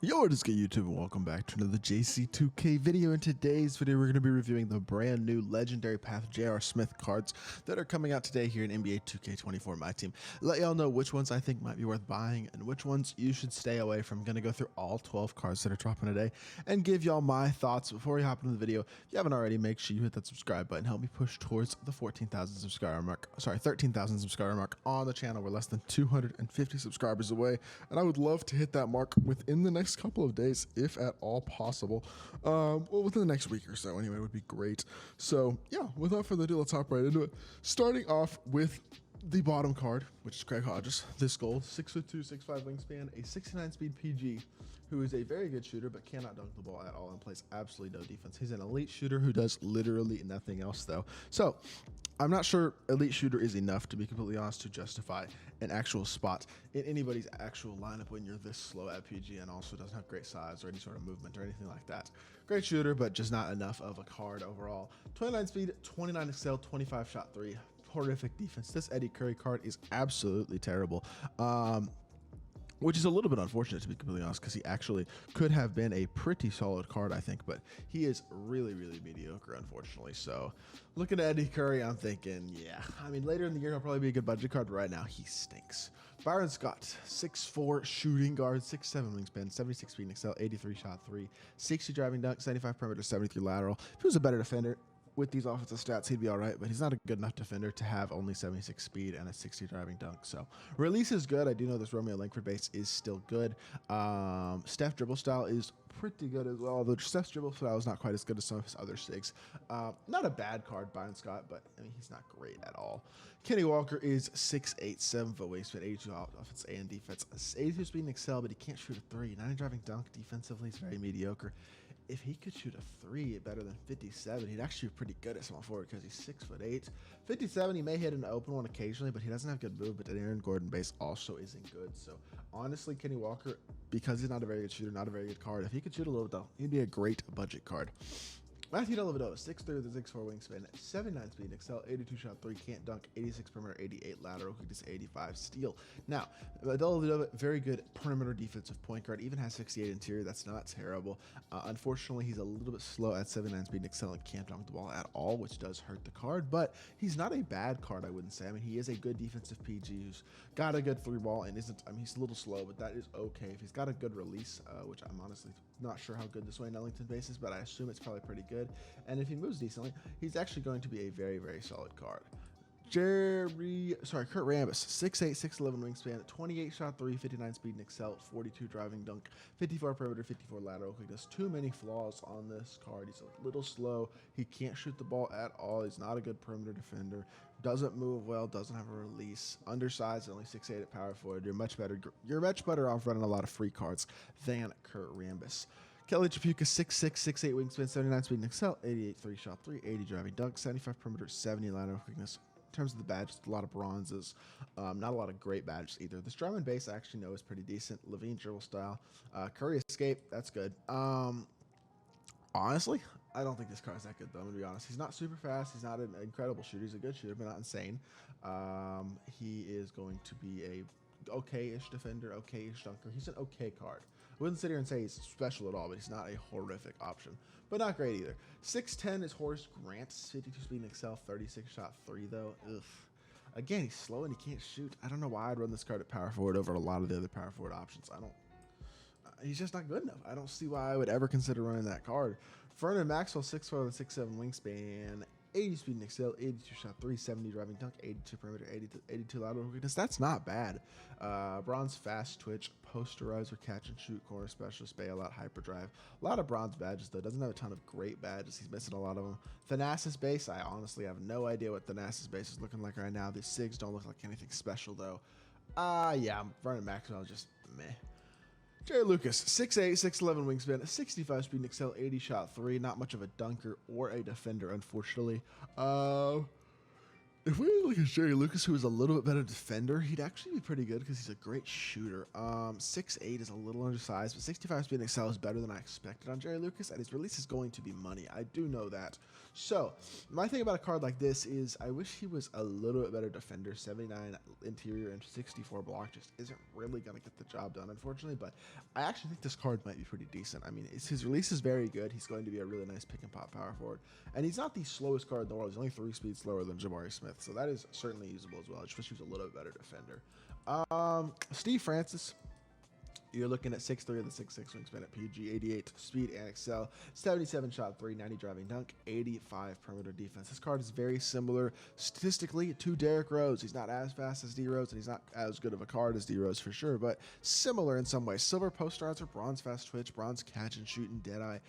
Yo, what is good, YouTube, and welcome back to another JC2K video. In today's video, we're going to be reviewing the brand new Legendary Path J.R. Smith cards that are coming out today here in NBA 2K24 MyTEAM. Let y'all know which ones I think might be worth buying and which ones you should stay away from. I'm going to go through all 12 cards that are dropping today and give y'all my thoughts. Before we hop into the video, if you haven't already, make sure you hit that subscribe button. Help me push towards the 13,000 subscriber mark. Sorry, 13,000 subscriber mark on the channel. We're less than 250 subscribers away, and I would love to hit that mark within the next couple of days, if at all possible. Well, within the next week or so anyway would be great. So yeah, without further ado, let's hop right into it. Starting off with the bottom card, which is Craig Hodges. This goal, 6'2", 6'5" wingspan, a 69 speed PG, who is a very good shooter but cannot dunk the ball at all and plays absolutely no defense. He's an elite shooter who does literally nothing else though. So I'm not sure elite shooter is enough, to be completely honest, to justify an actual spot in anybody's actual lineup when you're this slow at PG and also doesn't have great size or any sort of movement or anything like that. Great shooter, but just not enough of a card overall. 29 speed, 29 excel, 25 shot three. Horrific defense. This Eddie Curry card is absolutely terrible. Which is a little bit unfortunate, to be completely honest, because he actually could have been a pretty solid card, I think, but he is really, really mediocre, unfortunately. So looking at Eddie Curry, I'm thinking, yeah, I mean, later in the year, he'll probably be a good budget card, but right now he stinks. Byron Scott, 6'4", shooting guard, 6'7" wingspan, 76 speed and excel, 83 shot three, 60 driving dunk, 75 perimeter, 73 lateral. If he was a better defender with these offensive stats, he'd be all right, but he's not a good enough defender to have only 76 speed and a 60 driving dunk. So release is good. I do know this Romeo Langford base is still good. Steph dribble style is pretty good as well, although Steph's dribble style is not quite as good as some of his other SIGs. Not a bad card, Byron Scott, but I mean, he's not great at all. Kenny Walker is 6'8", 7-foot wingspan, 82 offense and defense, 82 speed and excel, but he can't shoot a three. 90 driving dunk, defensively, he's very mediocre. If he could shoot a three better than 57, he'd actually be pretty good at small forward because he's 6'8". 57, he may hit an open one occasionally, but he doesn't have good move. But an Aaron Gordon base also isn't good. So honestly, Kenny Walker, because he's not a very good shooter, not a very good card. If he could shoot a little though, he'd be a great budget card. Matthew Dellavedova, 6'3" with a 6'4" wingspan, 79 speed, excel, 82 shot three, can't dunk, 86 perimeter, 88 lateral, quickness, 85 steal. Now, Dellavedova, very good perimeter defensive point guard, even has 68 interior. That's not terrible. Unfortunately, he's a little bit slow at 79 speed, excel, and can't dunk the ball at all, which does hurt the card. But he's not a bad card, I wouldn't say. I mean, he is a good defensive PG who's got a good three ball and isn't. I mean, he's a little slow, but that is okay. If he's got a good release, which I'm honestly not surt how good this Wayne Ellington base is, but I assume it's probably pretty good. And if he moves decently, he's actually going to be a very, very solid card. Kurt Rambis, 6'8", 6'11" wingspan, 28 shot three, 59 speed and excel, 42 driving dunk, 54 perimeter, 54 lateral quickness. Too many flaws on this card. He's a little slow. He can't shoot the ball at all. He's not a good perimeter defender. Doesn't move well. Doesn't have a release. Undersized, only 6'8" at power forward. You're much better off running a lot of free cards than Kurt Rambis. Kelly Tripucka, 6'6", 6'8" wingspan, 79 speed and excel, 88 3 shot three, 80 driving dunk, 75 perimeter, 70 lateral quickness. In terms of the badges, a lot of bronzes, not a lot of great badges either. This drum and bass I actually know is pretty decent. Levine dribble style, Curry escape, that's good. Honestly, I don't think this card's that good though. I'm gonna be honest. He's not super fast. He's not an incredible shooter. He's a good shooter, but not insane. He is going to be a okay-ish defender, okay-ish dunker. He's an okay card. I wouldn't sit here and say he's special at all, but he's not a horrific option. But not great either. 6'10" is Horace Grant, 52 speed and excel, 36 shot three though. Ugh. Again, he's slow and he can't shoot. I don't know why I'd run this card at power forward over a lot of the other power forward options. He's just not good enough. I don't see why I would ever consider running that card. Vernon Maxwell, 6'4" with a 6'7" wingspan, 80 speed and excel, 82 shot three, 70 driving dunk, 82 perimeter, 82 lateral quickness. That's not bad. Bronze fast twitch, posterizer, catch and shoot, corner specialist, bailout, hyperdrive. A lot of bronze badges though. Doesn't have a ton of great badges. He's missing a lot of them. Thanasis base, I honestly have no idea what Thanasis base is looking like right now. These SIGs don't look like anything special though. Yeah, Vernon Maxwell just meh. Jerry Lucas, 6'8", 6'11" wingspan, 65 speed and excel, 80 shot three. Not much of a dunker or a defender, unfortunately. If we look at Jerry Lucas, who is a little bit better defender, he'd actually be pretty good because he's a great shooter. 6'8" is a little undersized, but 65 speed and excel is better than I expected on Jerry Lucas, and his release is going to be money. I do know that. So, my thing about a card like this is I wish he was a little bit better defender. 79 interior and 64 block just isn't really going to get the job done, unfortunately, but I actually think this card might be pretty decent. I mean, his release is very good. He's going to be a really nice pick and pop power forward, and he's not the slowest card in the world. He's only 3 speeds slower than Gerald Smith. So that is certainly usable as well. I just wish he was a little bit better defender. Steve Francis, you're looking at 6'3" with a 6'6" wingspan at PG, 88 speed and excel, 77 shot 3, 90 driving dunk, 85 perimeter defense. This card is very similar statistically to Derrick Rose. He's not as fast as D Rose, and he's not as good of a card as D Rose for sure, but similar in some ways. Silver posterizer, bronze fast twitch, bronze catch and shoot and deadeye,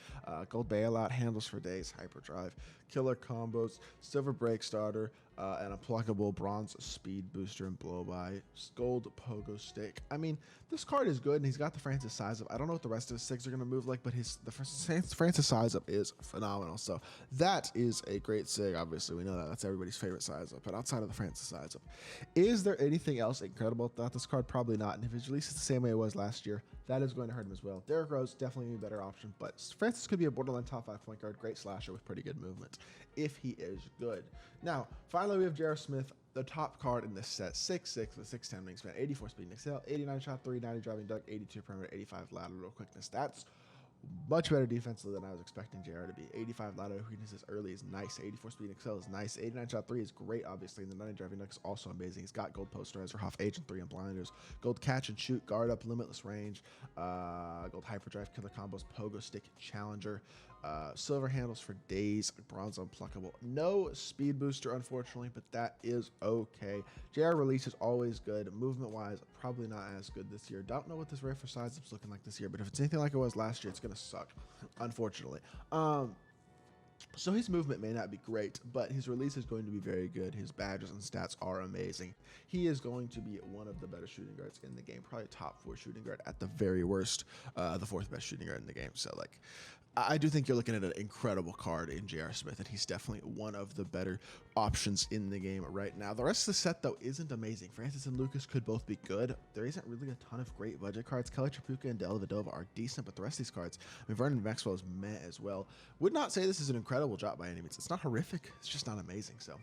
gold bailout, handles for days, hyperdrive, killer combos, silver break starter, and a pluckable bronze speed booster and blow by, gold pogo stick. I mean, this card is good, and he's got the Francis size up. I don't know what the rest of his SIGs are going to move like, but the Francis size up is phenomenal. So that is a great SIG. Obviously, we know that. That's everybody's favorite size up. But outside of the Francis size up, is there anything else incredible about this card? Probably not. And if his release is the same way it was last year, that is going to hurt him as well. Derrick Rose definitely a better option, but Francis could be a borderline top 5 point guard, great slasher with pretty good movement if he is good. Now, finally, we have Gerald Smith, the top card in this set, 6'6" with 6'10" wingspan, 84 speed and excel, 89 shot 3, 90 driving dunk, 82 perimeter, 85 lateral quickness. That's much better defensively than I was expecting JR to be. 85 lateral quickness is early is nice. 84 speed and excel is nice. 89 shot 3 is great, obviously. And the 90 driving dunk is also amazing. He's got gold posterizer, Hoff agent 3 and blinders, gold catch and shoot, guard up, limitless range, gold hyperdrive, killer combos, pogo stick, challenger, silver handles for days, bronze unpluckable. No speed booster, unfortunately, but that is okay. JR release is always good. Movement wise, probably not as good this year. Don't know what this rare for size up's looking like this year, but if it's anything like it was last year, it's gonna suck, unfortunately. So his movement may not be great, but his release is going to be very good. His badges and stats are amazing. He is going to be one of the better shooting guards in the game, probably top 4 shooting guard at the very worst, the 4th best shooting guard in the game. So like, I do think you're looking at an incredible card in J.R. Smith, and he's definitely one of the better options in the game right now. The rest of the set, though, isn't amazing. Francis and Lucas could both be good. There isn't really a ton of great budget cards. Kelly Tripucka and Dellavedova are decent, but the rest of these cards, I mean, Vernon Maxwell is meh as well. Would not say this is an incredible drop by any means. It's not horrific. It's just not amazing, so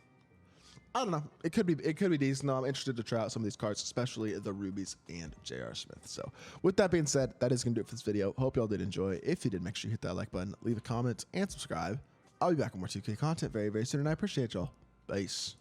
I don't know. It could be decent. I'm interested to try out some of these cards, especially the Rubies and J.R. Smith. So with that being said, that is going to do it for this video. Hope y'all did enjoy. If you did, make sure you hit that like button, leave a comment, and subscribe. I'll be back with more 2K content very, very soon, and I appreciate y'all. Peace.